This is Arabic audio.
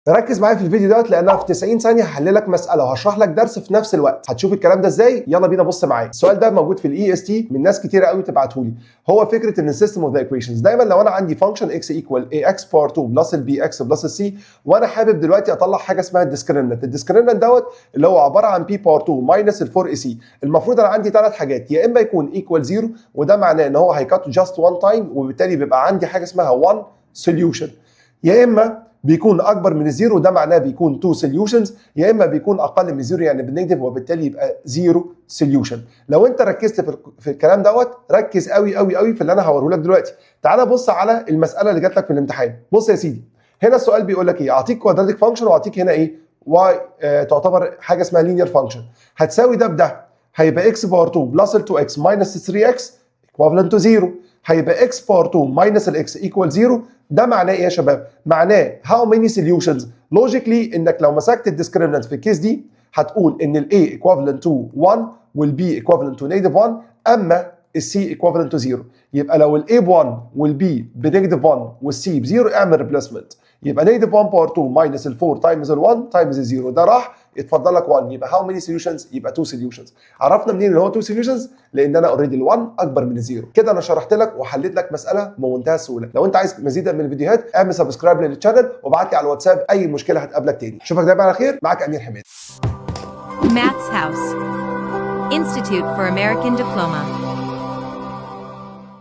ركز معايا في الفيديو دوت لانها في 90 ثانيه هحل لك مساله وهشرح لك درس في نفس الوقت. هتشوف الكلام ده ازاي؟ يلا بينا بص معايا. السؤال ده موجود في الاي اس تي من ناس كتيره قوي تبعته لي. هو فكره ان السيستم اوف ذا ايكويشنز دايما لو انا عندي فانكشن اكس ايكوال اي اكس باور 2 بلس البي اكس بلس السي، وانا حابب دلوقتي اطلع حاجه اسمها الديسكريمنت. الديسكريمنت دوت اللي هو عباره عن بي باور 2 ماينس ال 4 اي سي. المفروض انا عندي ثلاث حاجات، يا اما يكون ايكوال 0 وده معناه ان هو هيكات جاست وان تايم وبالتالي بيبقى عندي حاجه اسمها 1 سوليوشن، يا اما بيكون اكبر من الزيرو وده معناه بيكون 2 سوليوشنز، يا اما بيكون اقل من الزيرو يعني بالنيجاتيف وبالتالي يبقى 0 سوليوشن. لو انت ركزت في الكلام دوت ركز قوي قوي قوي في اللي انا هوريه لك دلوقتي. تعالى بص على المساله اللي جات لك في الامتحان. بص يا سيدي، هنا السؤال بيقول لك ايه؟ اعطيك كوادراتيك فانكشن واعطيك هنا ايه؟ واي تعتبر حاجه اسمها لينير فانكشن. هتساوي ده بده، هيبقى اكس باور 2 بلس ال 2 اكس ماينس 3 اكس equivalent to 0. هيبقى اكس باور 2 ماينس الاكس ايكوال 0. ده معناه ايه يا شباب؟ معناه how many solutions. logically انك لو مسكت الديسكريمنت في الكيس دي هتقول ان ال A equivalent to 1 وال B equivalent to negative 1 اما ال C equivalent to 0. يبقى لو ال A ب 1 وال B بنيجاتيف 1 وال C ب 0 اعمل ريبليسمنت. يبقى نيجاتيف 1 باور 2 ماينس ال 4 تايمز ال 1 تايمز ال 0. ده راح اتفضل لك 1. يبقى how many solutions؟ يبقى 2 solutions. عرفنا منين ان هو 2 solutions؟ لان انا اوريدي ال1 اكبر من الزيرو. كده انا شرحت لك وحليت لك مساله بمنتهى السهوله. لو انت عايز مزيدا من الفيديوهات اعمل سبسكرايب للشانل وابعت لي على الواتساب اي مشكله هتقابلك تاني. اشوفك دايما على خير. معاك امير حميد. Maths House Institute for American Diploma.